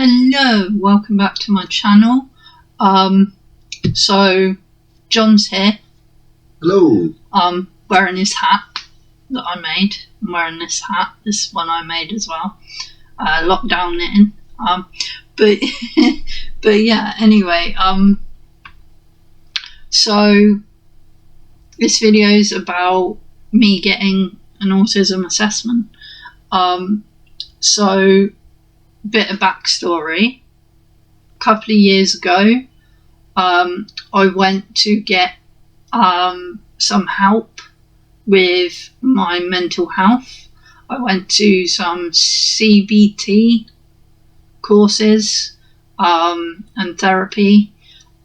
Hello, welcome back to my channel. So John's here. Hello. Wearing his hat that I made. I'm wearing this hat. This one I made as well. Lockdown knitting. But yeah. Anyway. So this video is about me getting an autism assessment. So bit of backstory. A couple of years ago, I went to get some help with my mental health. I went to some CBT courses and therapy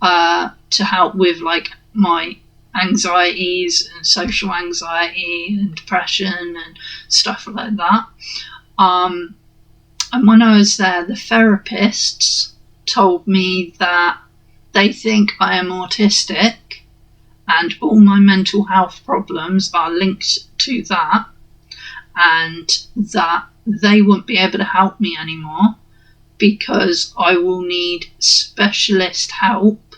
to help with like my anxieties and social anxiety and depression and stuff like that. And when I was there, the therapists told me that they think I am autistic and all my mental health problems are linked to that, and that they won't be able to help me anymore because I will need specialist help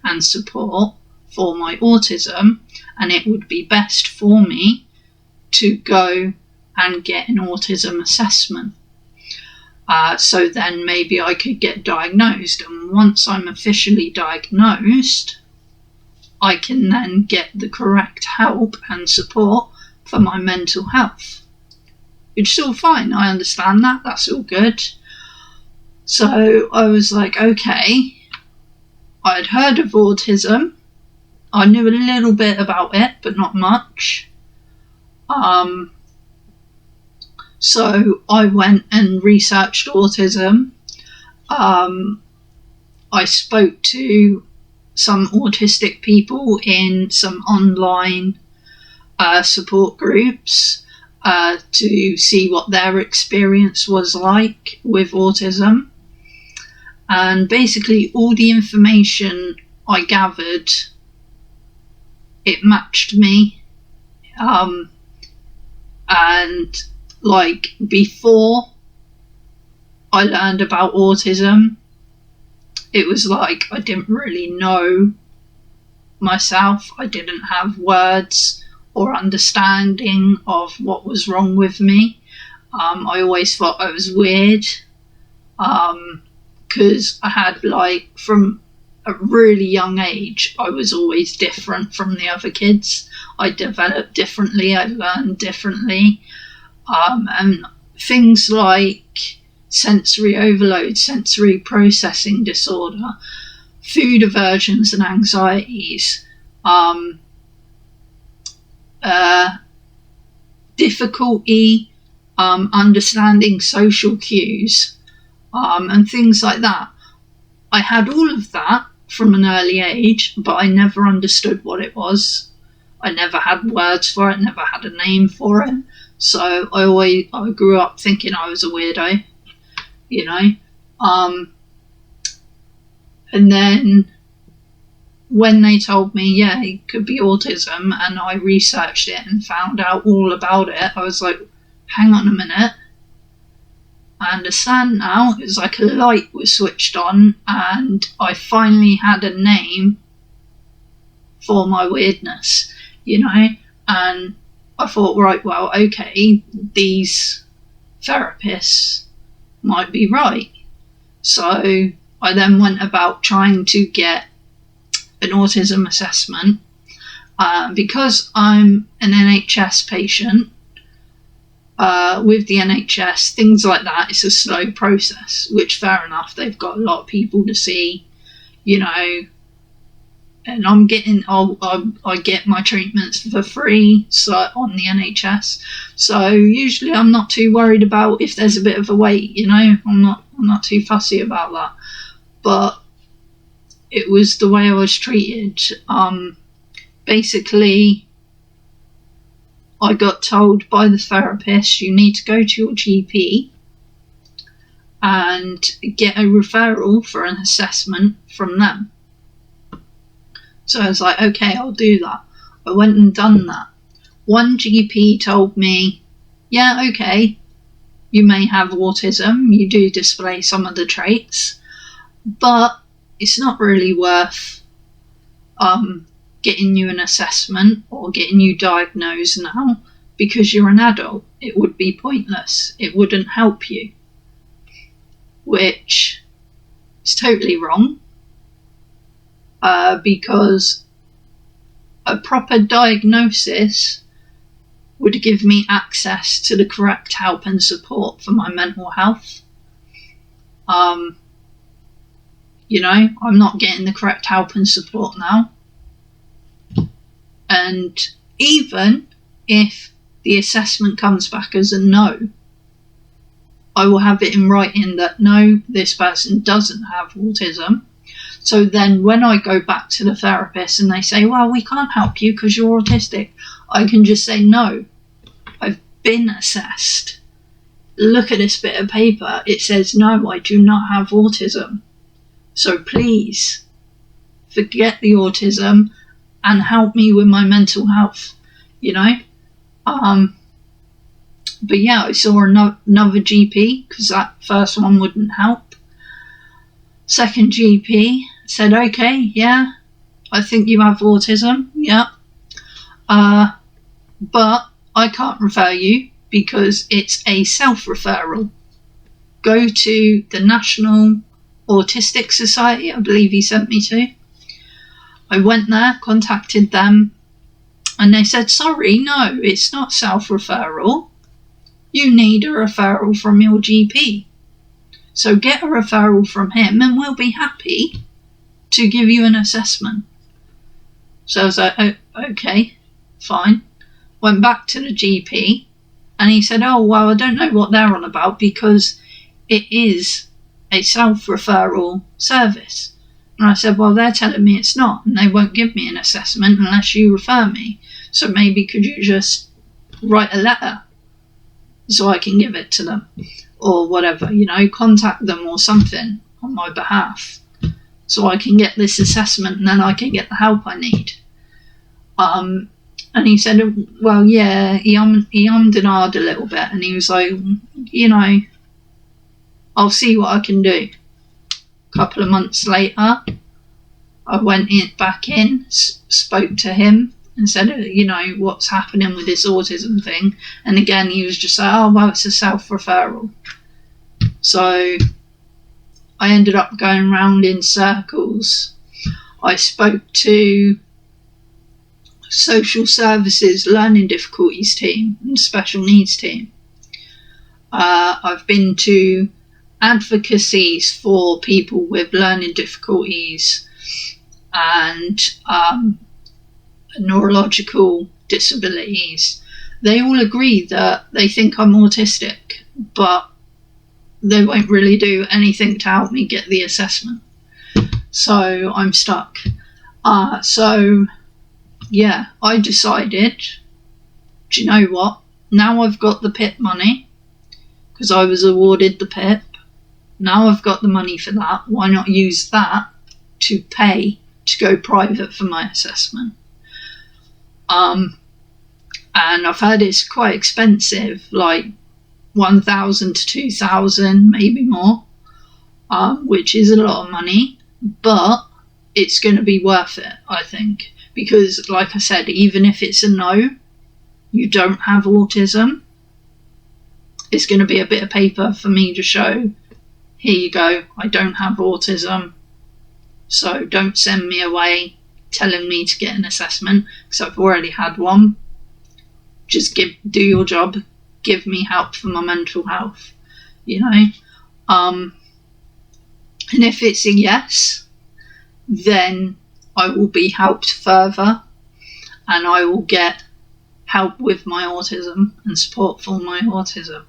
and support for my autism, and it would be best for me to go and get an autism assessment. So then maybe I could get diagnosed, and once I'm officially diagnosed, I can then get the correct help and support for my mental health. Which is all fine, I understand that, that's all good. So I was like, okay, I'd heard of autism, I knew a little bit about it, but not much. So I went and researched autism. I spoke to some autistic people in some online support groups to see what their experience was like with autism. And basically all the information I gathered, it matched me. And like before I learned about autism, it was like I didn't really know myself. I didn't have words or understanding of what was wrong with me. I always thought I was weird because I had, like, from a really young age, I was always different from the other kids. I developed differently, I learned differently. And things like sensory overload, sensory processing disorder, food aversions and anxieties, difficulty understanding social cues, and things like that. I had all of that from an early age, but I never understood what it was. I never had words for it, never had a name for it. So I grew up thinking I was a weirdo, you know. And then when they told me, yeah, it could be autism, and I researched it and found out all about it, I was like, hang on a minute. I understand now. It was like a light was switched on and I finally had a name for my weirdness, you know. And I thought, right, well, okay, these therapists might be right. So I then went about trying to get an autism assessment. Because I'm an NHS patient, with the NHS, things like that, it's a slow process, which fair enough, they've got a lot of people to see, you know. And I get my treatments for free on the NHS. So usually I'm not too worried about if there's a bit of a wait, you know. I'm not too fussy about that. But it was the way I was treated. Basically, I got told by the therapist, you need to go to your GP and get a referral for an assessment from them. So I was like, okay, I'll do that. I went and done that. One GP told me, yeah, okay, you may have autism, you do display some of the traits, but it's not really worth getting you an assessment or getting you diagnosed now, because you're an adult. It would be pointless. It wouldn't help you, which is totally wrong, because a proper diagnosis would give me access to the correct help and support for my mental health. I'm not getting the correct help and support now. And even if the assessment comes back as a no, I will have it in writing that no, this person doesn't have autism. So then when I go back to the therapist and they say, well, we can't help you because you're autistic, I can just say, no, I've been assessed. Look at this bit of paper. It says, no, I do not have autism. So please forget the autism and help me with my mental health, But yeah, I saw another GP because that first one wouldn't help. Second GP said, okay, yeah, I think you have autism, yeah. But I can't refer you because it's a self-referral. Go to the National Autistic Society, I believe he sent me to. I went there, contacted them, and they said, sorry, no, it's not self-referral. You need a referral from your GP. So get a referral from him and we'll be happy to give you an assessment. So I was like, oh, okay, fine. Went back to the GP and he said, oh, well, I don't know what they're on about because it is a self-referral service. And I said, well, they're telling me it's not, and they won't give me an assessment unless you refer me. So maybe could you just write a letter so I can give it to them or whatever, contact them or something on my behalf so I can get this assessment and then I can get the help I need. And he said, well, yeah, he ummed and ahed a little bit and he was like, I'll see what I can do. A couple of months later, I went back in, spoke to him and said, what's happening with this autism thing? And again, he was just like, oh, well, it's a self-referral. So I ended up going round in circles. I spoke to social services, learning difficulties team and special needs team. I've been to advocacies for people with learning difficulties and neurological disabilities. They all agree that they think I'm autistic, but they won't really do anything to help me get the assessment. So I'm stuck. So yeah, I decided, do you know what? Now I've got the PIP money, because I was awarded the PIP. Now I've got the money for that. Why not use that to pay to go private for my assessment? And I've heard it's quite expensive, like 1,000 to 2,000, maybe more, which is a lot of money, but it's going to be worth it, I think, because like I said, even if it's a no, you don't have autism, it's going to be a bit of paper for me to show, here you go, I don't have autism, so don't send me away telling me to get an assessment because I've already had one. Just do your job, give me help for my mental health, and if it's a yes, then I will be helped further and I will get help with my autism and support for my autism.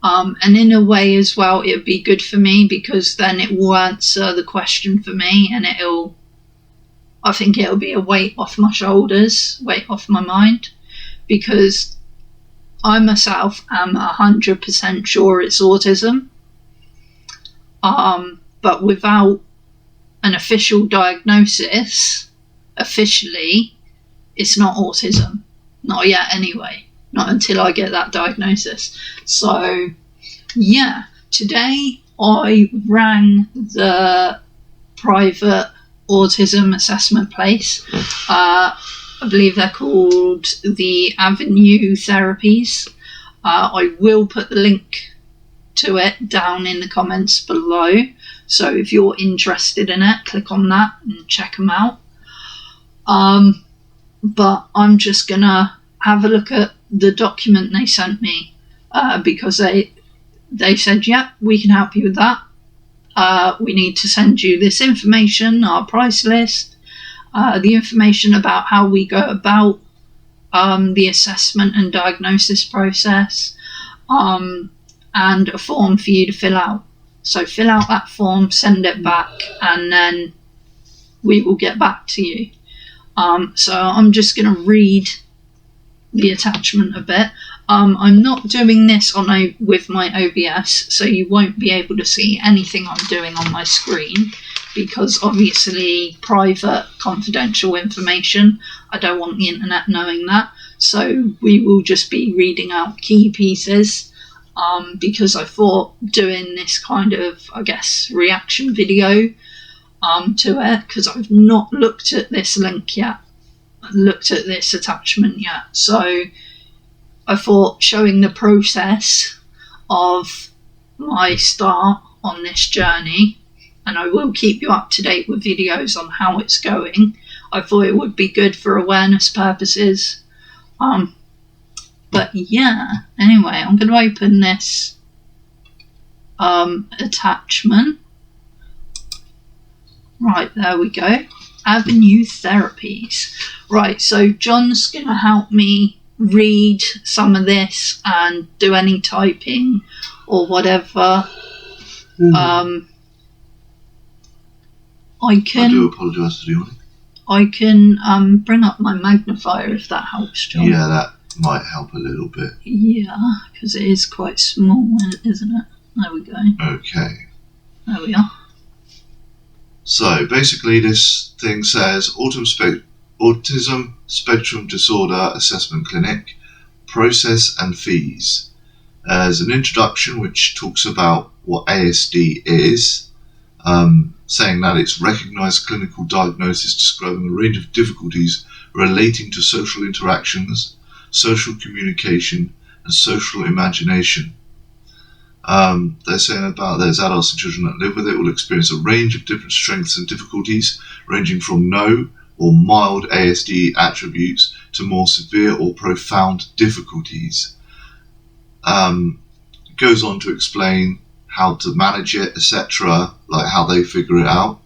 And in a way as well, it would be good for me because then it will answer the question for me and I think it'll be a weight off my shoulders, weight off my mind, because I myself am 100% sure it's autism. But without an official diagnosis, officially, it's not autism. Not yet anyway. Not until I get that diagnosis. So, Yeah, today I rang the private autism assessment place. I believe they're called the Avenue Therapies. I will put the link to it down in the comments below. So if you're interested in it, click on that and check them out. But I'm just going to have a look at the document they sent me because they said, yeah, we can help you with that. We need to send you this information, our price list, the information about how we go about the assessment and diagnosis process, and a form for you to fill out. So fill out that form, send it back, and then we will get back to you. So I'm just going to read the attachment a bit. I'm not doing this with my OBS, so you won't be able to see anything I'm doing on my screen, because obviously private, confidential information, I don't want the internet knowing that. So we will just be reading out key pieces, because I thought doing this kind of, I guess, reaction video to it, because I've not looked at this link yet, looked at this attachment yet. So I thought showing the process of my start on this journey, and I will keep you up to date with videos on how it's going, I thought it would be good for awareness purposes. But yeah, anyway, I'm going to open this attachment. Right, there we go. Avenue Therapies. Right, so John's going to help me read some of this and do any typing or whatever. I do apologise for the audio. I can bring up my magnifier if that helps, John. Yeah, that might help a little bit. Yeah, because it is quite small, isn't it? There we go. Okay. There we are. So basically this thing says Autism Spectrum Disorder Assessment Clinic, process and fees. There's an introduction which talks about what ASD is, saying that it's recognised clinical diagnosis describing a range of difficulties relating to social interactions, social communication and social imagination. They're saying about there's adults and children that live with it will experience a range of different strengths and difficulties, ranging from no or mild ASD attributes to more severe or profound difficulties. Goes on to explain how to manage it, etc., like how they figure it out.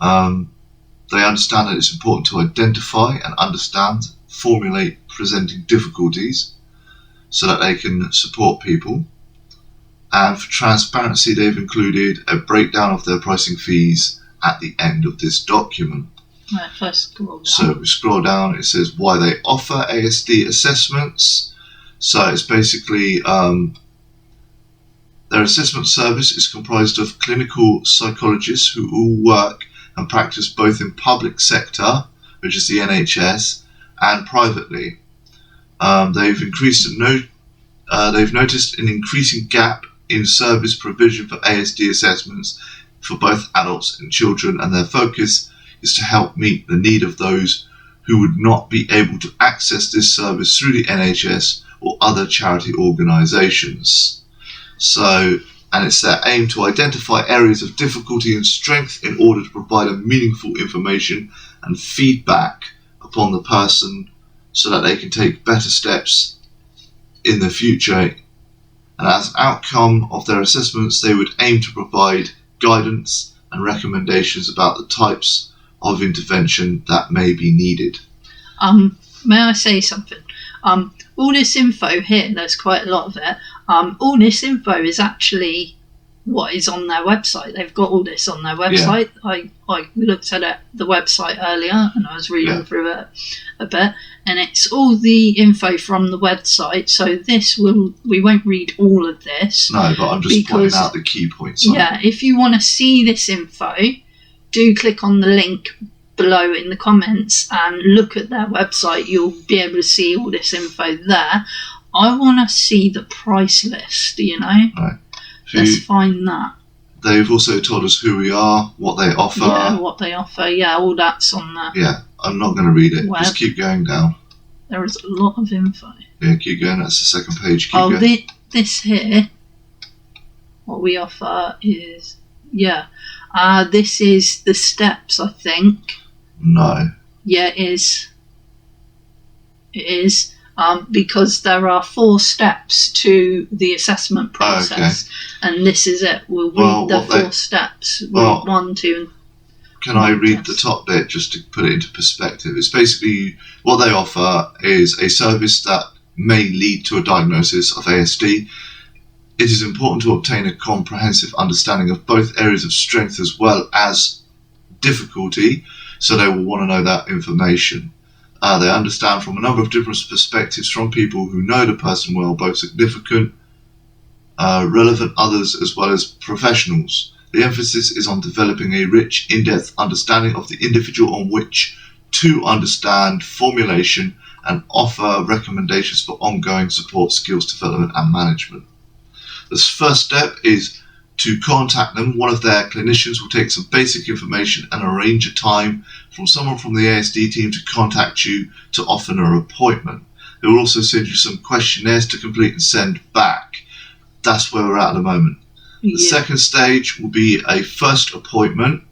They understand that it's important to identify and understand, formulate presenting difficulties so that they can support people. And for transparency, they've included a breakdown of their pricing fees at the end of this document. Right, first scroll down. So we scroll down, it says why they offer ASD assessments. So it's basically their assessment service is comprised of clinical psychologists who all work and practice both in public sector, which is the NHS, and privately. They've noticed an increasing gap in service provision for ASD assessments for both adults and children, and their focus is to help meet the need of those who would not be able to access this service through the NHS or other charity organisations. So, and it's their aim to identify areas of difficulty and strength in order to provide a meaningful information and feedback upon the person so that they can take better steps in the future. And as an outcome of their assessments, they would aim to provide guidance and recommendations about the types of intervention that may be needed. May I say something? All this info here, there's quite a lot of it. All this info is actually what is on their website. They've got all this on their website. Yeah. I looked at the website earlier and I was reading through it a bit, and it's all the info from the website. So we won't read all of this. No, but I'm just pointing out the key points. Yeah, if you want to see this info, do click on the link below in the comments and look at their website. You'll be able to see all this info there. I want to see the price list, you know. Right. Let's find that. They've also told us who we are, what they offer. Yeah, what they offer. Yeah, all that's on there. Yeah, I'm not going to read it. Web. Just keep going down. There is a lot of info. Yeah, keep going. That's the second page. Keep going. This here, what we offer is, this is the steps, I think. No. Yeah, it is. It is. Because there are 4 steps to the assessment process, and this is it. We'll read the 4 steps. Read 1, 2. Can I read the top bit just to put it into perspective? It's basically what they offer is a service that may lead to a diagnosis of ASD. It is important to obtain a comprehensive understanding of both areas of strength as well as difficulty, so they will want to know that information. They understand from a number of different perspectives from people who know the person well, both significant, relevant others, as well as professionals. The emphasis is on developing a rich, in-depth understanding of the individual on which to understand formulation and offer recommendations for ongoing support, skills development and management. The first step is to contact them. One of their clinicians will take some basic information and arrange a time from someone from the ASD team to contact you to offer an appointment. They will also send you some questionnaires to complete and send back. That's where we're at the moment. The second stage will be a first appointment.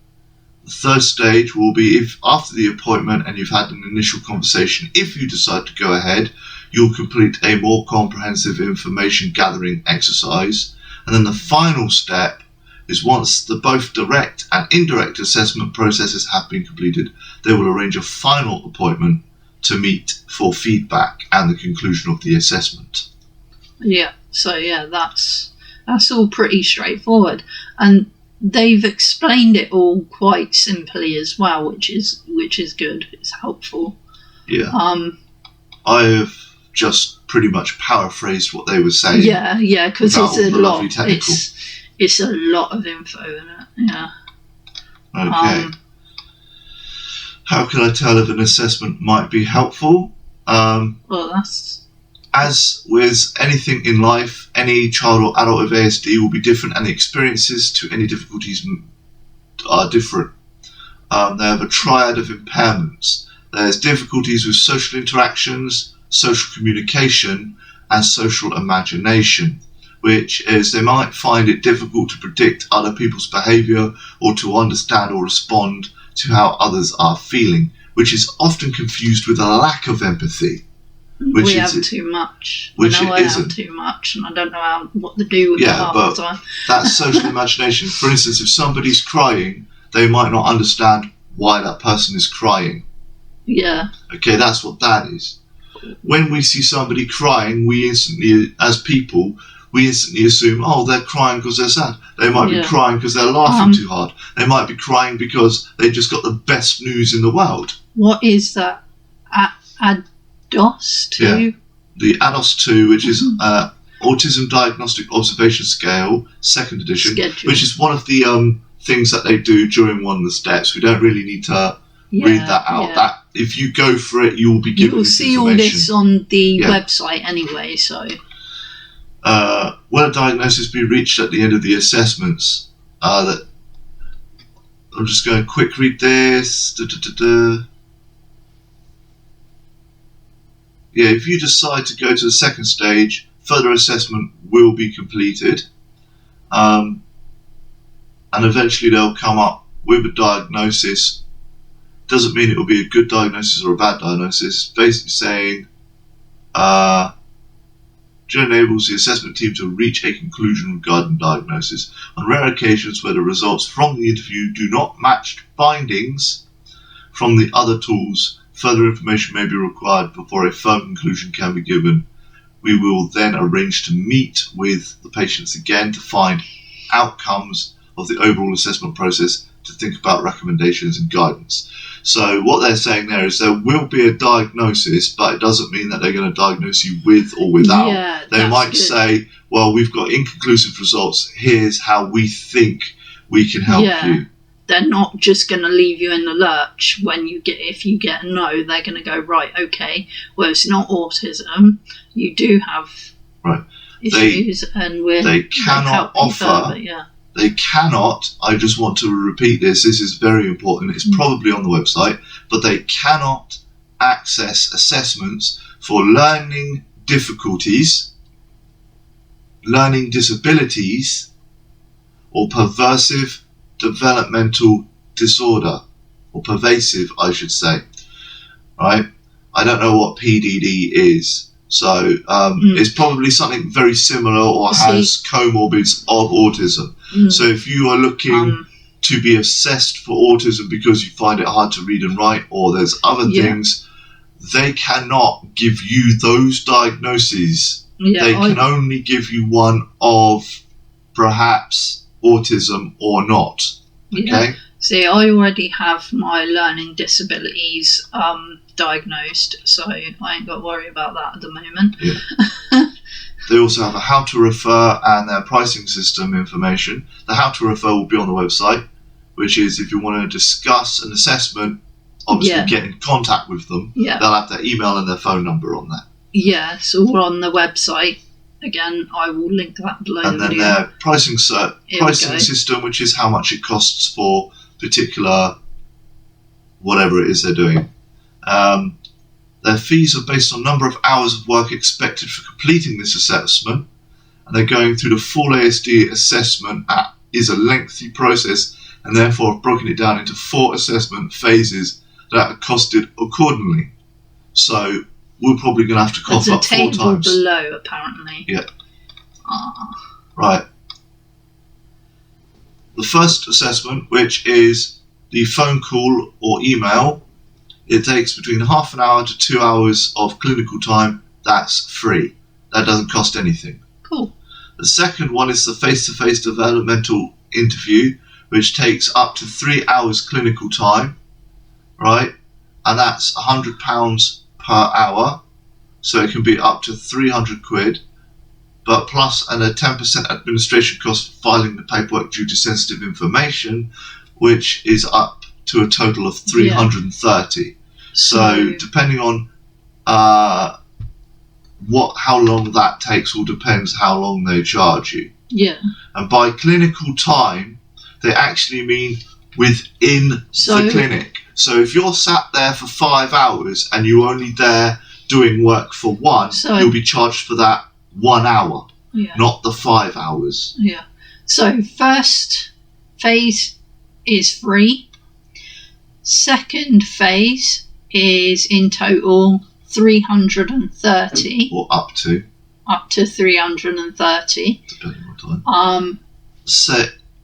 The third stage will be if after the appointment and you've had an initial conversation, if you decide to go ahead, you'll complete a more comprehensive information gathering exercise. And then the final step is once the both direct and indirect assessment processes have been completed, they will arrange a final appointment to meet for feedback and the conclusion of the assessment. Yeah, so that's all pretty straightforward. And they've explained it all quite simply as well, which is good. It's helpful. Yeah. I have just pretty much paraphrased what they were saying. Yeah, because it's a lot. It's a lot of info in it. Yeah. Okay. How can I tell if an assessment might be helpful? As with anything in life, any child or adult with ASD will be different, and the experiences to any difficulties are different. They have a triad of impairments. There's difficulties with social interactions, social communication, and social imagination, which is they might find it difficult to predict other people's behaviour or to understand or respond to how others are feeling, which is often confused with a lack of empathy. We have too much. I have too much, and I don't know what to do with it half the time. That's social imagination. For instance, if somebody's crying, they might not understand why that person is crying. Yeah. Okay, that's what that is. When we see somebody crying, we instantly assume, oh, they're crying because they're sad. They might be crying because they're laughing too hard. They might be crying because they just got the best news in the world. What is that? ADOS 2? Yeah. The ADOS 2, which is Autism Diagnostic Observation Scale, 2nd edition, which is one of the things that they do during one of the steps. We don't really need to read that out. Yeah. That if you go for it, you will be given this information. You'll see all this on the website anyway, so... will a diagnosis be reached at the end of the assessments? I'm just going to quick read this. Yeah, if you decide to go to the second stage, further assessment will be completed. And eventually they'll come up with a diagnosis. Doesn't mean it will be a good diagnosis or a bad diagnosis. Basically saying, enables the assessment team to reach a conclusion regarding diagnosis. On rare occasions where the results from the interview do not match findings from the other tools, further information may be required before a firm conclusion can be given. We will then arrange to meet with the patients again to find outcomes of the overall assessment process, to think about recommendations and guidance. So what they're saying there is there will be a diagnosis, but it doesn't mean that they're going to diagnose you with or without. Yeah, they might say, well, we've got inconclusive results, here's how we think we can help you. They're not just going to leave you in the lurch if you get a no. They're going to go, right, okay, well, it's not autism. You do have... Right. issues, and they cannot offer. Further, yeah. They cannot, I just want to repeat this is very important, it's probably on the website, but they cannot access assessments for learning difficulties, learning disabilities, or pervasive developmental disorder, or pervasive, I should say. Right? I don't know what PDD is. So it's probably something very similar or has comorbids of autism. So if you are looking to be assessed for autism because you find it hard to read and write, or there's other things, they cannot give you those diagnoses. They can only give you one of perhaps autism or not. Okay? See, I already have my learning disabilities diagnosed, so I ain't got to worry about that at the moment. They also have a how to refer and their pricing system information. The how to refer will be on the website, which is if you want to discuss an assessment, obviously get in contact with them. They'll have their email and their phone number on there. Yeah, it's all on the website. Again, I will link that below. And then their pricing system, which is how much it costs for particular whatever it is they're doing. Their fees are based on number of hours of work expected for completing this assessment, and they're going through the full ASD assessment is a lengthy process, and therefore have broken it down into 4 assessment phases that are costed accordingly. So we're probably going to have to cough up 4 times. There's a table below, apparently. Yeah. Right. The first assessment, which is the phone call or email, it takes between half an hour to 2 hours of clinical time. That's free. That doesn't cost anything. Cool. The second one is the face-to-face developmental interview, which takes up to 3 hours clinical time, right? And that's £100 per hour. So it can be up to 300 quid, but plus a 10% administration cost for filing the paperwork due to sensitive information, which is up to a total of 330. So depending on how long that takes will depends how long they charge you. Yeah. And by clinical time, they actually mean within the clinic. So if you're sat there for 5 hours and you're only there doing work for 1, you'll be charged for that 1 hour, not the 5 hours. Yeah. So first phase is free. Second phase is in total 330. Or up to 330. Depending on time. So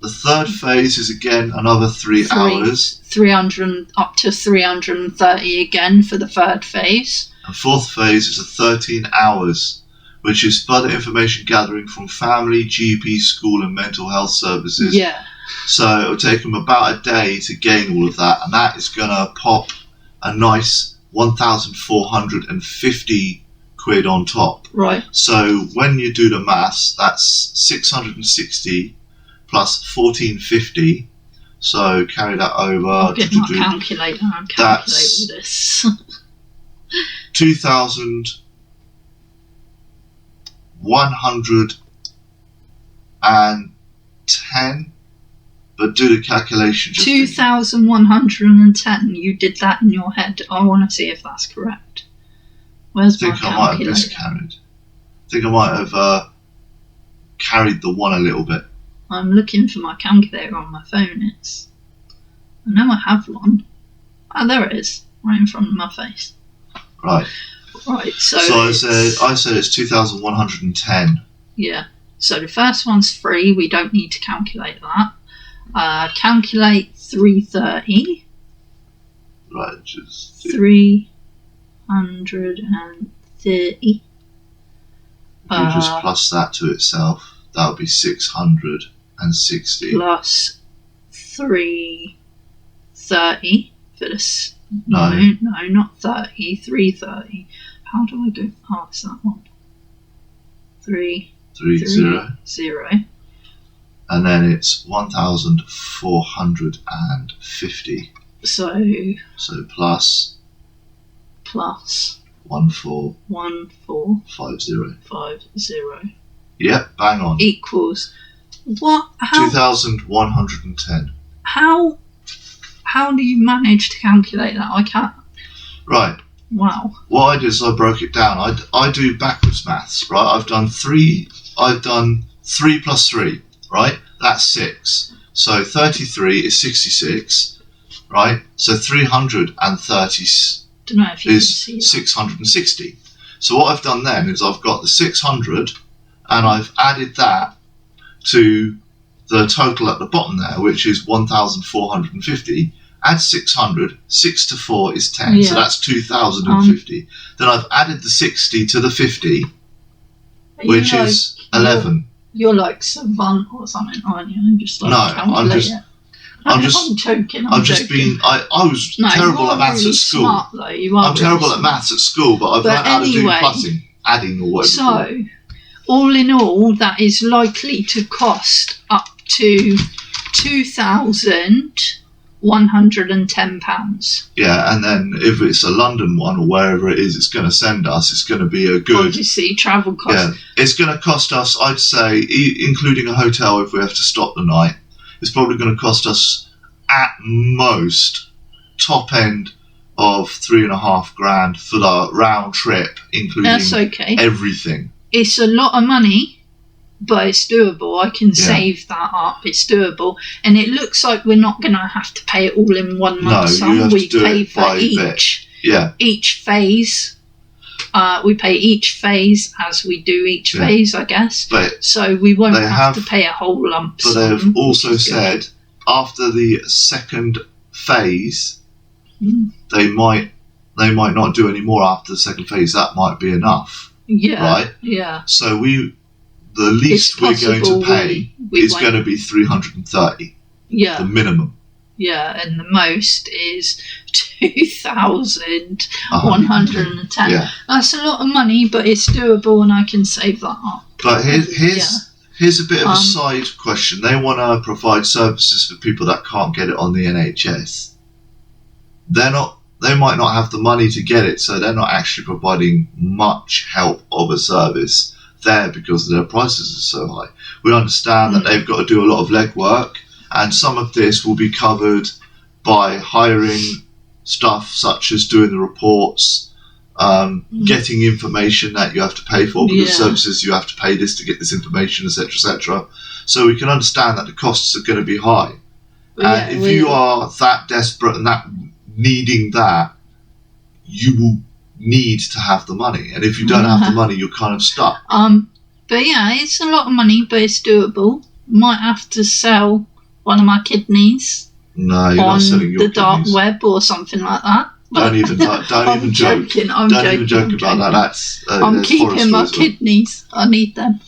the third phase is again another 3 hours. 300 up to 330 again for the third phase. And fourth phase is 13 hours, which is further information gathering from family, GP, school and mental health services. Yeah. So it'll take them about a day to gain all of that, and that is going to pop a nice 1,450 quid on top. Right. So when you do the maths, that's 660 plus 1,450. So carry that over. I'll get my calculator and calculate all this. 2,110. But do the calculation. 2,110. You did that in your head. I want to see if that's correct. Where's my calculator? I might have miscarried. I think I might have carried the 1 a little bit. I'm looking for my calculator on my phone. I know I have one. Oh, there it is, right in front of my face. Right. Right. So I said it's 2,110. Yeah. So the first one's free. We don't need to calculate that. Calculate 330. Right, just 330. You just plus that to itself. That would be 660. Plus 330 for this. No, not 30. 330. How do I do? Oh, it's that one. 330. And then it's 1,450. So plus 1450. Yep, bang on. Equals what? How? 2,110. How do you manage to calculate that? I can't. Right. Wow. What I did is I broke it down. I do backwards maths, right? I've done 3 plus 3, right? That's 6. So 33 is 66, right? So 330 Don't know if you is can see that. 660. So what I've done then is I've got the 600 and I've added that to the total at the bottom there, which is 1,450. Add 600, 6 to 4 is 10, so that's 2,050. Then I've added the 60 to the 50, which is 11. You're like savant or something, aren't you? I'm just like, no, I'm joking. I was terrible at maths really at school. Smart, though. You are I'm terrible at maths at school, but I've learned how to do plussing, adding or whatever. So, all in all, that is likely to cost up to £2,110. Yeah, and then if it's a London one or wherever it is, it's going to send us. It's going to be a good. Obviously, travel costs. Yeah, it's going to cost us. I'd say, including a hotel, if we have to stop the night, it's probably going to cost us at most top end of $3,500 for the round trip, including That's okay. everything. It's a lot of money, but it's doable. I can save that up. It's doable. And it looks like we're not going to have to pay it all in one lump sum. You have We to do pay it for by each phase. We pay each phase as we do each phase, I guess. But so we won't have to pay a whole lump sum. But they've also said after the second phase, they might not do any more after the second phase. That might be enough. Yeah. Right? Yeah. So the least we're going to pay is going to be 330. Yeah. The minimum. Yeah, and the most is 2,110. Yeah. That's a lot of money, but it's doable, and I can save that up. But here's a bit of a side question. They want to provide services for people that can't get it on the NHS. They might not have the money to get it, so they're not actually providing much help of a service there because their prices are so high. We understand that they've got to do a lot of legwork, and some of this will be covered by hiring stuff such as doing the reports, getting information that you have to pay for because services you have to pay this to get this information, etc., etc. So we can understand that the costs are going to be high. And if you are that desperate and that needing that, you will need to have the money. And if you don't have the money, you're kind of stuck. But yeah, it's a lot of money, but it's doable. Might have to sell one of my kidneys. No, you're not selling your the dark kidneys. Web or something like that. Don't even joke. Don't even joke about that. I'm keeping my kidneys. I need them.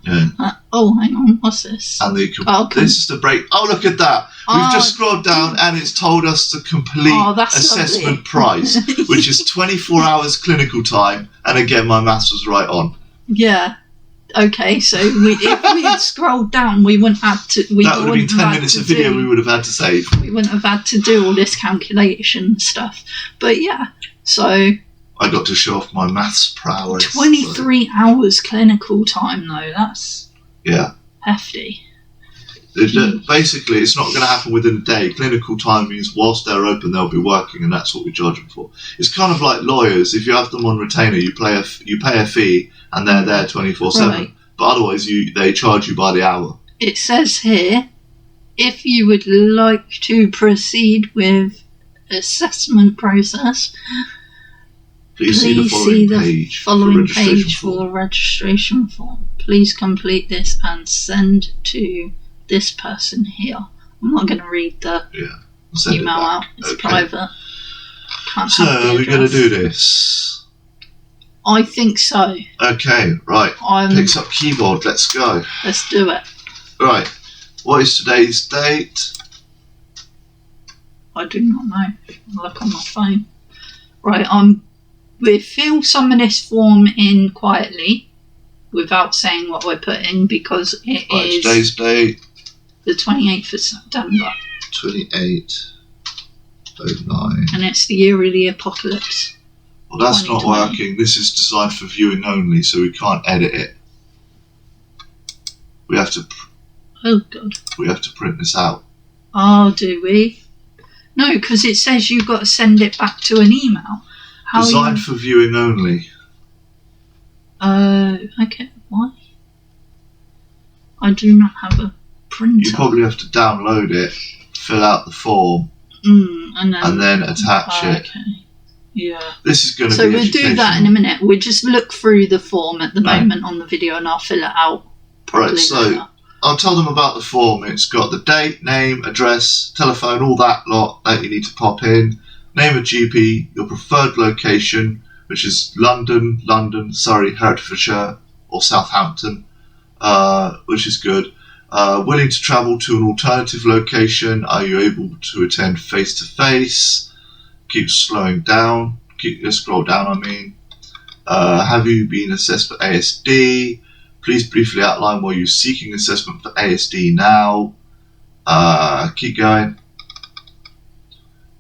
Yeah. Hang on. What's this? And this is the break. Oh, look at that. We've just scrolled down and it's told us the complete assessment price, which is 24 hours clinical time. And again, my maths was right on. Yeah. Okay, so if we had scrolled down, we wouldn't have to. That would have been 10 minutes of video we would have had to save. We wouldn't have had to do all this calculation stuff. But yeah, so. I got to show off my maths prowess. 23 hours clinical time, though. That's hefty. Basically, it's not going to happen within a day. Clinical time means whilst they're open, they'll be working, and that's what we charge them for. It's kind of like lawyers. If you have them on retainer, you pay a fee, and they're there 24/7. Right. But otherwise, they charge you by the hour. It says here, if you would like to proceed with assessment process, please see the following page for a registration form. Please complete this and send to this person here. I'm not going to read the email out. It's private. So we're going to do this. I think so. Okay, right. Picks up keyboard. Let's go. Let's do it. Right. What is today's date? I do not know. I'll look on my phone. Right, we fill some of this form in quietly without saying what we're putting because it is today's date. The 28th of September. 28/09. And it's the year of the apocalypse. Well, that's not working. This is designed for viewing only, so we can't edit it. We have to. Oh God. We have to print this out. Oh, do we? No, because it says you've got to send it back to an email. How Designed for viewing only. Okay. Why? I do not have a printer. You probably have to download it, fill out the form, and then attach it. Okay. Yeah. This is going to be So we'll do that in a minute. We'll just look through the form at the moment on the video, and I'll fill it out properly. Right. So later. I'll tell them about the form. It's got the date, name, address, telephone, all that lot that you need to pop in. Name of GP, your preferred location, which is London, Surrey, Hertfordshire, or Southampton, which is good. Willing to travel to an alternative location. Are you able to attend face-to-face? Keep slowing down. Scroll down, I mean. Have you been assessed for ASD? Please briefly outline why you're seeking assessment for ASD now. Keep going.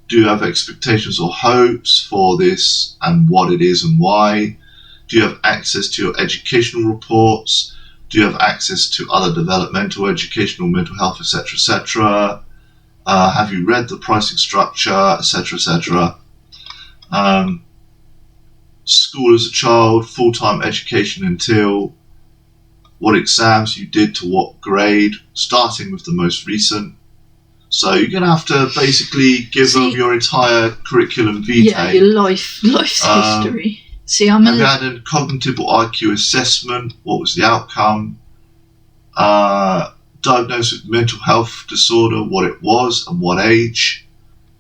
Do you have expectations or hopes for this and what it is and why? Do you have access to your educational reports? Do you have access to other developmental, educational, mental health, etc., etc.? Have you read the pricing structure, etc., etc.? School as a child, full-time education until, what exams you did to what grade, starting with the most recent. So you're going to have to basically give them your entire curriculum vitae. Yeah, your life's history. See, have you had a cognitive or IQ assessment? What was the outcome? Diagnosed with mental health disorder, what it was and what age,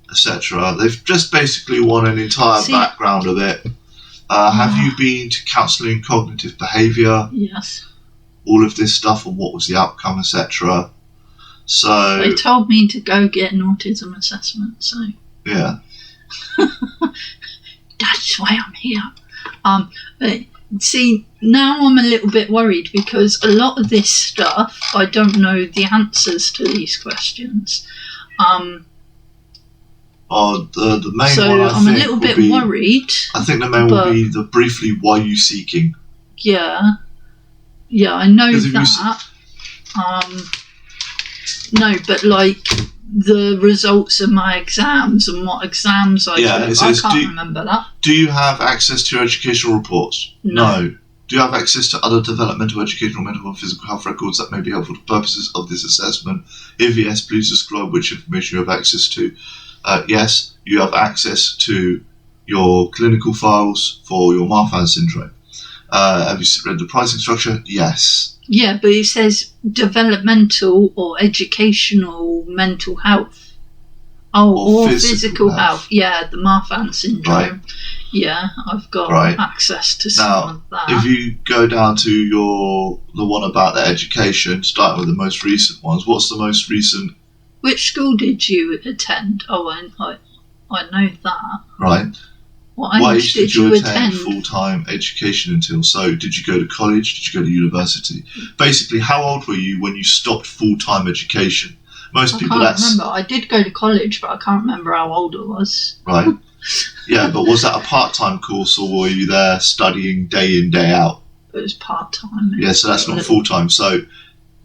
etc. They've just basically want an entire background of it. Have you been to counselling cognitive behaviour? Yes. All of this stuff and what was the outcome, etc. So they told me to go get an autism assessment. So yeah, that's why I'm here. But see, now I'm a little bit worried because a lot of this stuff I don't know the answers to these questions. The main so one I'm a little bit worried. I think the main will be the briefly why you seeking. Yeah, I know that. No, but like the results of my exams and what exams I took, I can't remember that. Do you have access to your educational reports? No. Do you have access to other developmental, educational, mental and physical health records that may be helpful to purposes of this assessment? If yes, please describe which information you have access to. Yes, you have access to your clinical files for your Marfan syndrome. Have you read the pricing structure? Yes. Yeah, but it says developmental or educational mental health. Oh, or physical health. Yeah, the Marfan syndrome. Right. Yeah, I've got access to some of that. If you go down to the one about the education, starting with the most recent ones, what's the most recent? Which school did you attend? Oh, I know that. Right. What age did you attend full-time education until? So did you go to college? Did you go to university? Basically, how old were you when you stopped full-time education? Most people I can't remember. I did go to college, but I can't remember how old I was. Right. Yeah, but was that a part-time course or were you there studying day in, day out? It was part-time. Yeah, so that's not full-time. So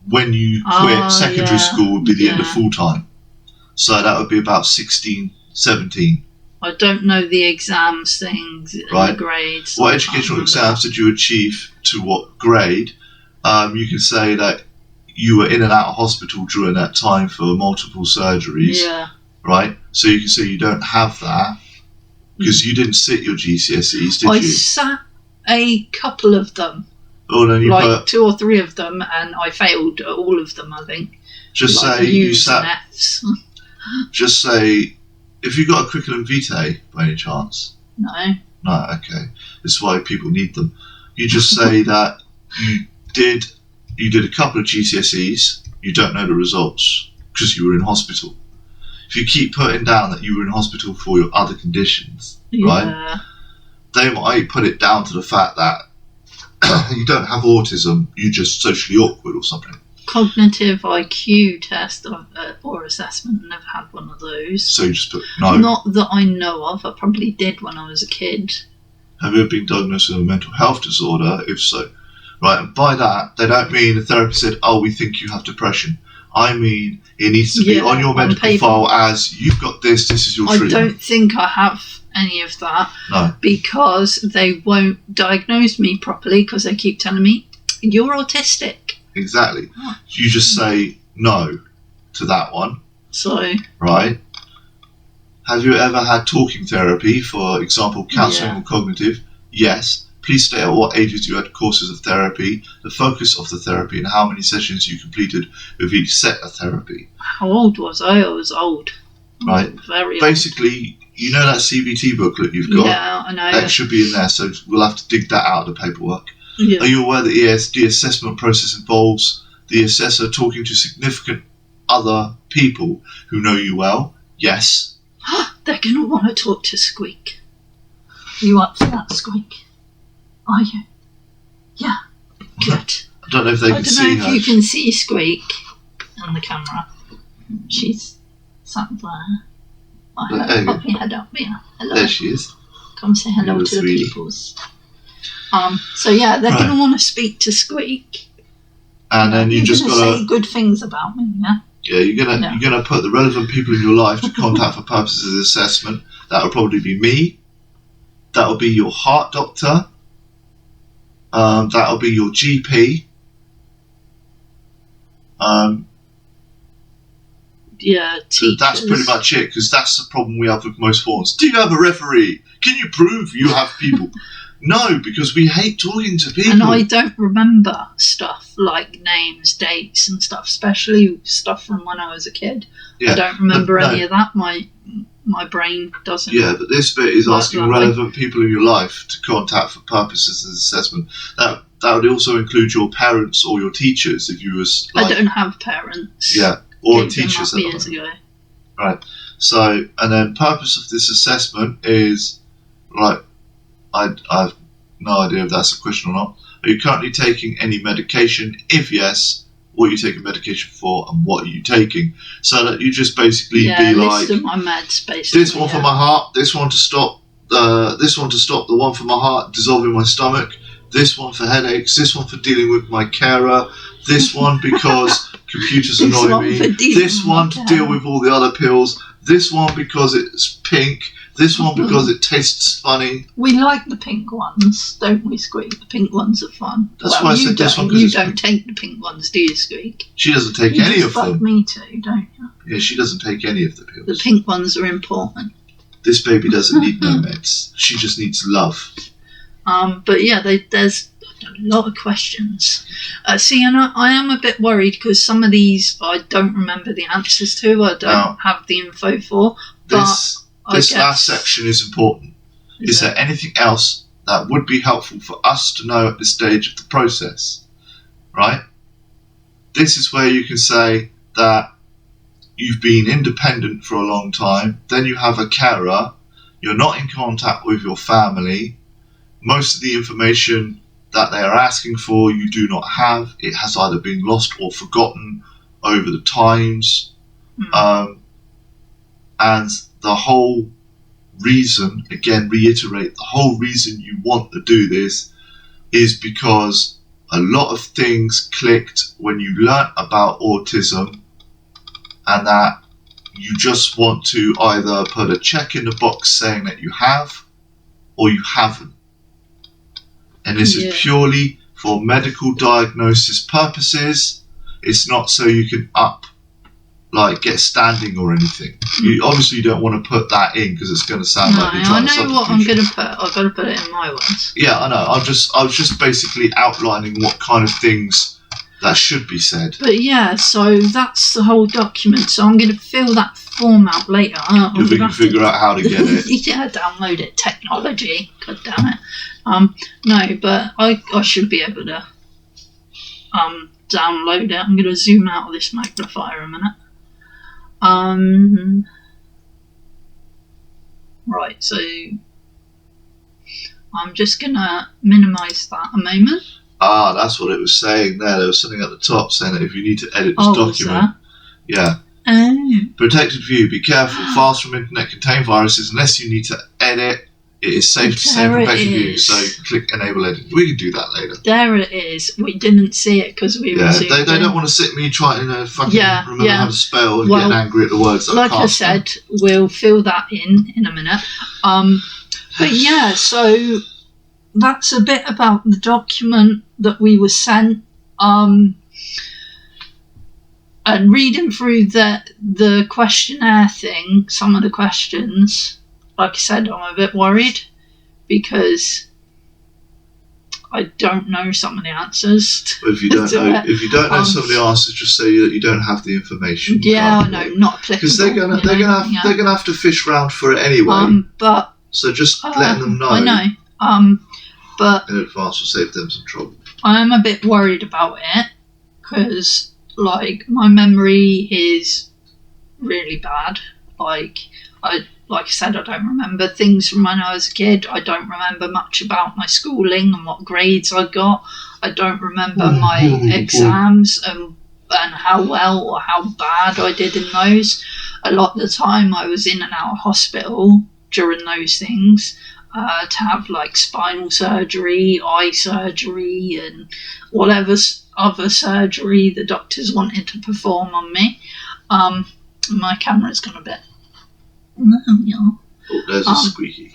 when you quit secondary school would be the end of full-time. So that would be about 16, 17. I don't know the exams things and the grades. What educational exams did you achieve to what grade? You can say that you were in and out of hospital during that time for multiple surgeries. Yeah. Right? So you can say you don't have that because you didn't sit your GCSEs, did you? I sat a couple of them. Oh, then you like 2 or 3 of them, and I failed at all of them, I think. Just like say you sat. And Fs. Just say, if you got a curriculum vitae by any chance? No. No, okay. This is why people need them. You just say that you did a couple of GCSEs, you don't know the results because you were in hospital. If you keep putting down that you were in hospital for your other conditions, right? They might put it down to the fact that you don't have autism, you're just socially awkward or something. Cognitive IQ test or assessment, never had one of those. So you just put no. Not that I know of. I probably did when I was a kid. Have you ever been diagnosed with a mental health disorder? If so, right? And by that, they don't mean the therapist said, "Oh, we think you have depression." I mean, it needs to be on your medical file as you've got this. This is your treatment. I don't think I have any of that. No, because they won't diagnose me properly because they keep telling me you're autistic. Exactly. You just say no to that one. So, right? Have you ever had talking therapy, for example, counselling or cognitive? Yes. Please state at what ages you had courses of therapy, the focus of the therapy, and how many sessions you completed with each set of therapy. How old was I? I was old. Right. Very Basically, you know that CBT booklet you've got? Yeah, I know. That should be in there, so we'll have to dig that out of the paperwork. Yeah. Are you aware that the ESD assessment process involves the assessor talking to significant other people who know you well? Yes. They're going to want to talk to Squeak. Are you up for that, Squeak? Are you? Yeah. Good. I don't know if they can see her. I don't know if you can see Squeak on the camera. She's sat there. Oh, hello. Pop your head up here. Hello. There she is. Come say hello to the peoples. So yeah, they're going to want to speak to Squeak. And then you just got to say good things about me, yeah? Yeah, you're gonna put the relevant people in your life to contact for purposes of assessment. That will probably be me. That will be your heart doctor. That will be your GP. Yeah, teachers. That's pretty much it, because that's the problem we have with most forms. Do you have a referee? Can you prove you have people? No, because we hate talking to people. And I don't remember stuff like names, dates and stuff, especially stuff from when I was a kid. Yeah, I don't remember any of that. My brain doesn't. Yeah, but this bit is asking relevant people in your life to contact for purposes of assessment. That would also include your parents or your teachers if you was like... I don't have parents. Yeah, or teachers. Years ago. Right. So, and then purpose of this assessment is, like, I have no idea if that's a question or not. Are you currently taking any medication? If yes, what are you taking medication for and what are you taking? So that you just basically be like, list of my meds, basically. This one for my heart, this one to stop the one for my heart dissolving my stomach, this one for headaches, this one for dealing with my carer, this one because computers annoy me, this one to deal with all the other pills, this one because it's pink, this one because it tastes funny. We like the pink ones, don't we, Squeak? The pink ones are fun. That's why I said this one. You don't take the pink ones, do you, Squeak? She doesn't take any of them. Me too, don't you? Yeah, she doesn't take any of the pills. The pink ones are important. This baby doesn't need no meds. She just needs love. But yeah, there's a lot of questions. See, and I am a bit worried because some of these I don't remember the answers to. I don't have the info for. This last section is important. Is there anything else that would be helpful for us to know at this stage of the process? Right? This is where you can say that you've been independent for a long time, then you have a carer, you're not in contact with your family, most of the information that they are asking for you do not have, it has either been lost or forgotten over the times, and the whole reason, again reiterate, the whole reason you want to do this is because a lot of things clicked when you learnt about autism, and that you just want to either put a check in the box saying that you have or you haven't. And this is purely for medical diagnosis purposes. It's not so you can get standing or anything. You obviously don't want to put that in because it's going to sound like you're trying to substitute. I know what I'm going to put. I've got to put it in my words. Yeah, I know. I was just basically outlining what kind of things that should be said. But yeah, so that's the whole document. So I'm going to fill that form out later. If we can figure out how to get it. Yeah, download it. Technology. God damn it. No, but I should be able to download it. I'm going to zoom out of this magnifier a minute. Right, so I'm just going to minimise that a moment. Ah, that's what it was saying there. There was something at the top saying that if you need to edit this document. Yeah. Oh. Protected view. Be careful. Files from internet contain viruses unless you need to edit It is safe to say professional use, so click enable editing. We can do that later. There it is. We didn't see it because we were they don't want to sit me trying to fucking remember how to spell and getting angry at the words that like I said, we'll fill that in a minute. But yeah, so that's a bit about the document that we were sent. And reading through the questionnaire thing, some of the questions, like I said, I'm a bit worried because I don't know some of the answers. If you don't know some of the answers, just say that you don't have the information. Yeah, I know, not applicable. Because they're gonna have to fish round for it anyway. So just letting them know. I know. But in advance will save them some trouble. I am a bit worried about it because, like, my memory is really bad. Like I said, I don't remember things from when I was a kid. I don't remember much about my schooling and what grades I got. I don't remember my exams and how well or how bad I did in those. A lot of the time I was in and out of hospital during those things to have like spinal surgery, eye surgery and whatever other surgery the doctors wanted to perform on me. My camera's gone a bit... Oh, there's a squeaky.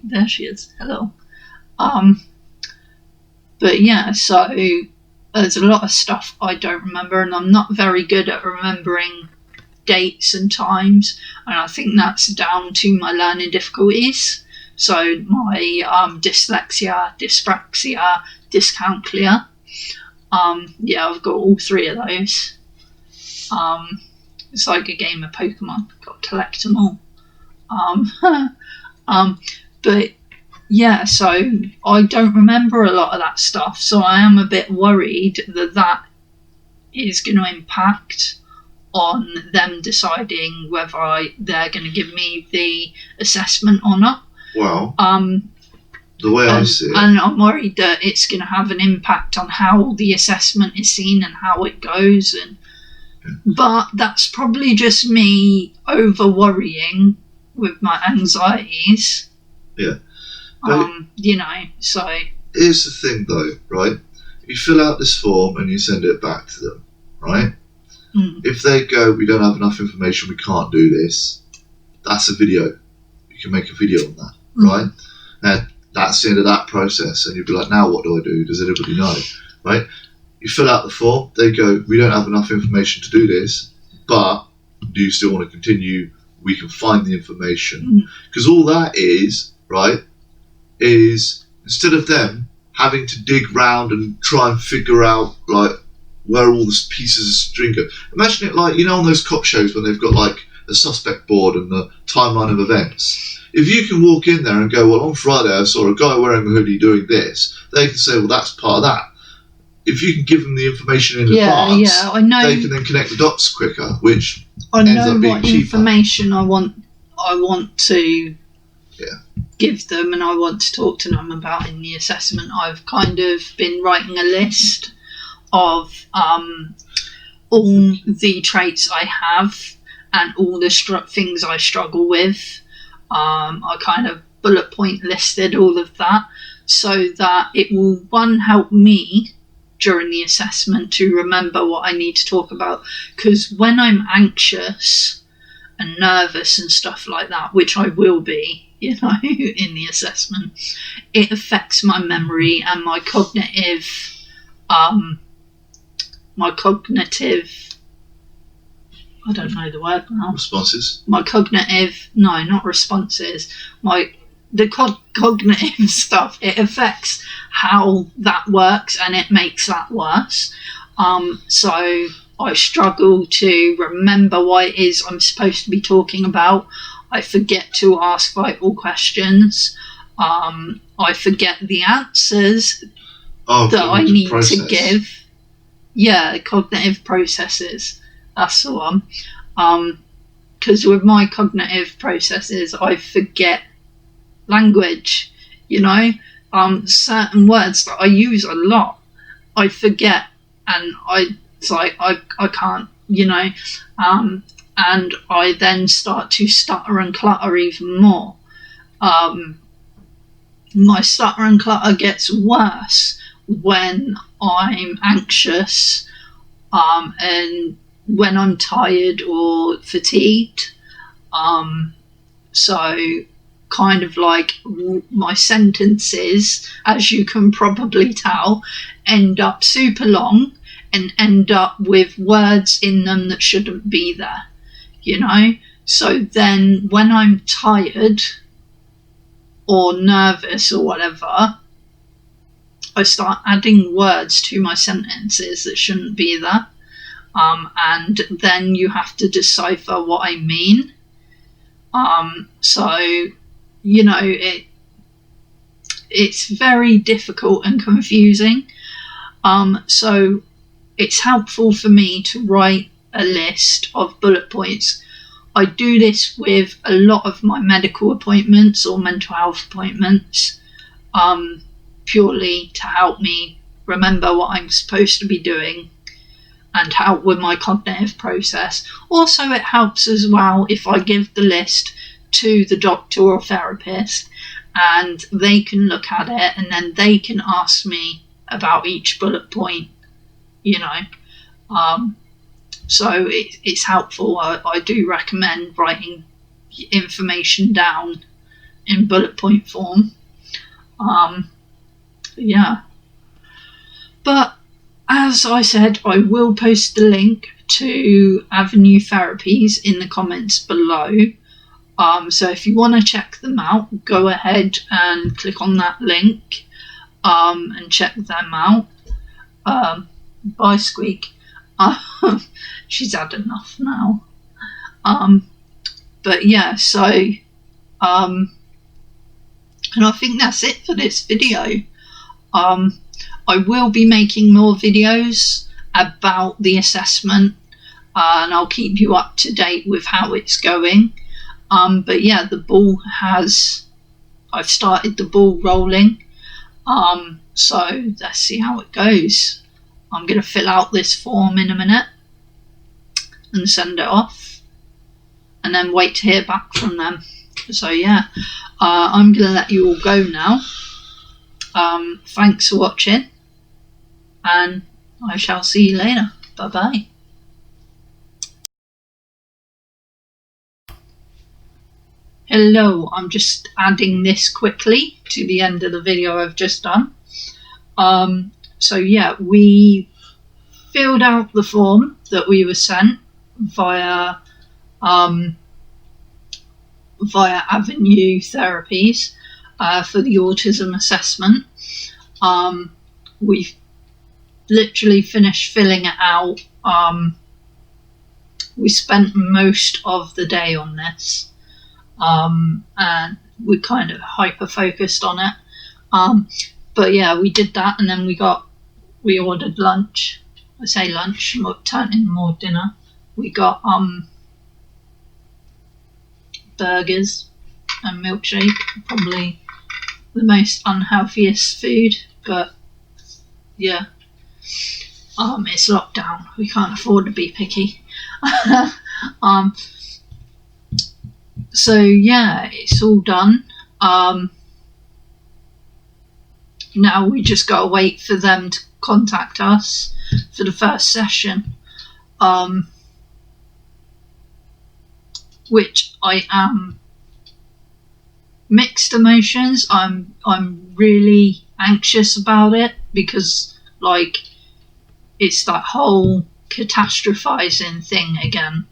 There she is. Hello. But yeah, so there's a lot of stuff I don't remember, and I'm not very good at remembering dates and times, and I think that's down to my learning difficulties. So my dyslexia, dyspraxia, dyscalculia. Yeah, I've got all three of those. It's like a game of Pokemon. Got to collect them all. But yeah, so I don't remember a lot of that stuff. So I am a bit worried that is going to impact on them deciding whether they're going to give me the assessment or not. Well, the way I see it, and I'm worried that it's going to have an impact on how the assessment is seen and how it goes, but that's probably just me over worrying with my anxieties. Yeah. So here's the thing though, right? You fill out this form and you send it back to them, right? If they go, we don't have enough information, we can't do this, that's a video. You can make a video on that, right? Now, that's the end of that process, and you'll be like, now what do I do? Does anybody know, right? You fill out the form, they go, we don't have enough information to do this, but do you still want to continue? We can find the information. Because all that is, right, is instead of them having to dig round and try and figure out, like, where all the pieces of string go. Imagine it like, on those cop shows when they've got, like, a suspect board and the timeline of events. If you can walk in there and go, well, on Friday I saw a guy wearing a hoodie doing this, they can say, well, that's part of that. If you can give them the information in advance, I know, they can then connect the dots quicker, which I ends know up being what cheaper. information I want to give them, and I want to talk to them about in the assessment. I've kind of been writing a list of all the traits I have and all the things I struggle with. I kind of bullet point listed all of that so that it will, one, help me during the assessment to remember what I need to talk about, because when I'm anxious and nervous and stuff like that, which I will be, in the assessment, it affects my memory and my cognitive I don't know the word now. Responses? My cognitive, no, not responses. The cognitive stuff, it affects how that works and it makes that worse. So I struggle to remember what it is I'm supposed to be talking about. I forget to ask vital questions. I forget the answers that I need to give. Yeah, cognitive processes. That's the one. Because with my cognitive processes, I forget language, certain words that I use a lot, I forget, and it's like I can't, and I then start to stutter and clutter even more. My stutter and clutter gets worse when I'm anxious, and when I'm tired or fatigued. So kind of like my sentences, as you can probably tell, end up super long and end up with words in them that shouldn't be there, you know? So then when I'm tired or nervous or whatever, I start adding words to my sentences that shouldn't be there. And then you have to decipher what I mean. So, you know, it's very difficult and confusing. So it's helpful for me to write a list of bullet points. I do this with a lot of my medical appointments or mental health appointments, purely to help me remember what I'm supposed to be doing and help with my cognitive process. Also, it helps as well if I give the list to the doctor or therapist and they can look at it and then they can ask me about each bullet point, you know. So it's helpful. I do recommend writing information down in bullet point form. Yeah. But as I said, I will post the link to Avenue Therapies in the comments below. So if you want to check them out, go ahead and click on that link and check them out. Bye, Squeak. She's had enough now. But yeah, so and I think that's it for this video. I will be making more videos about the assessment, and I'll keep you up to date with how it's going. But yeah, I've started the ball rolling. So let's see how it goes. I'm going to fill out this form in a minute and send it off and then wait to hear back from them. So yeah, I'm going to let you all go now. Thanks for watching and I shall see you later. Bye bye. Hello, I'm just adding this quickly to the end of the video I've just done. So yeah, we filled out the form that we were sent via Avenue Therapies for the autism assessment. We've literally finished filling it out. We spent most of the day on this, and we kind of hyper focused on it. But yeah, we did that, and then we ordered lunch. I say lunch, turned in more dinner. We got burgers and milkshake, probably the most unhealthiest food, but yeah, it's lockdown, we can't afford to be picky. So yeah, it's all done. Now we just gotta wait for them to contact us for the first session, which I am mixed emotions. I'm really anxious about it because like it's that whole catastrophizing thing again.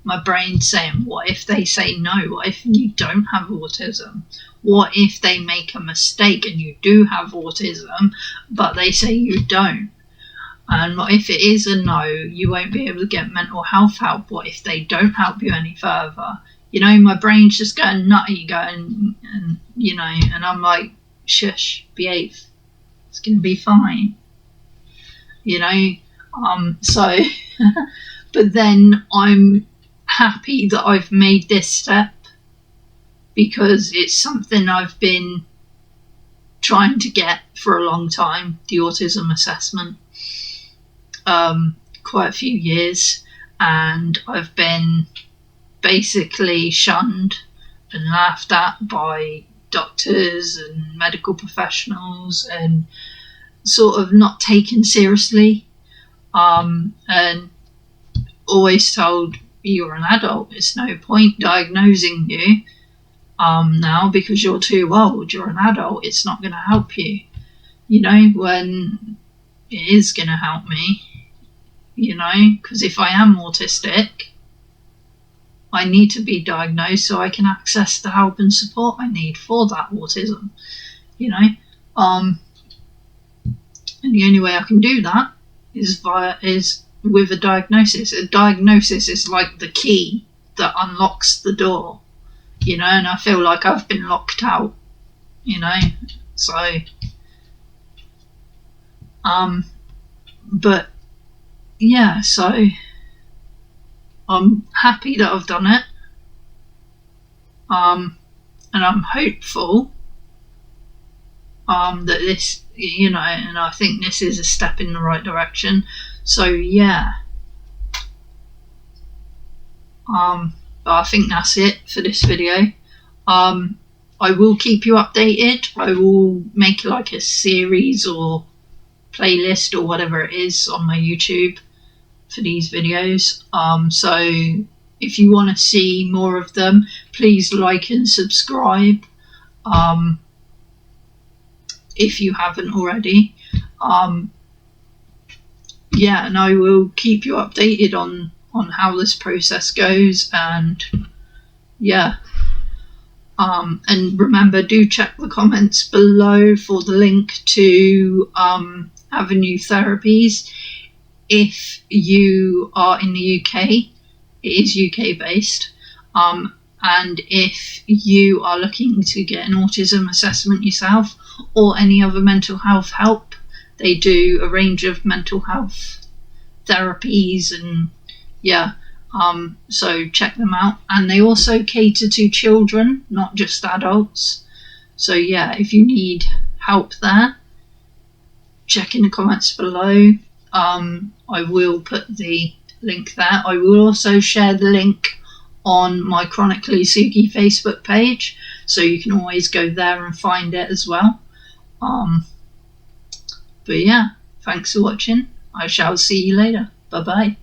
My brain's saying, what if they say no? What if you don't have autism? What if they make a mistake and you do have autism, but they say you don't? And what if it is a no, you won't be able to get mental health help? What if they don't help you any further? You know, my brain's just going nutty, and you know, and I'm like, shush, behave. It's going to be fine. You know, so, but then I'm happy that I've made this step because it's something I've been trying to get for a long time, the autism assessment, quite a few years, and I've been basically shunned and laughed at by doctors and medical professionals and sort of not taken seriously, and always told, you're an adult, it's no point diagnosing you now because you're too old, you're an adult, it's not going to help you, when it is going to help me, because if I am autistic, I need to be diagnosed so I can access the help and support I need for that autism, and the only way I can do that is with a diagnosis. A diagnosis is like the key that unlocks the door, and I feel like I've been locked out, so but yeah, so I'm happy that I've done it, and I'm hopeful that this, and I think this is a step in the right direction. So yeah, but I think that's it for this video. I will keep you updated. I will make like a series or playlist or whatever it is on my YouTube for these videos. So if you want to see more of them, please like and subscribe if you haven't already. Yeah, and I will keep you updated on how this process goes, and yeah. And remember, do check the comments below for the link to Avenue Therapies. If you are in the UK, it is UK based, and if you are looking to get an autism assessment yourself or any other mental health help, they do a range of mental health therapies, and yeah, so check them out. And they also cater to children, not just adults. So yeah, if you need help there, check in the comments below. I will put the link there. I will also share the link on my Chronically Suki Facebook page, so you can always go there and find it as well. But yeah, thanks for watching. I shall see you later. Bye bye.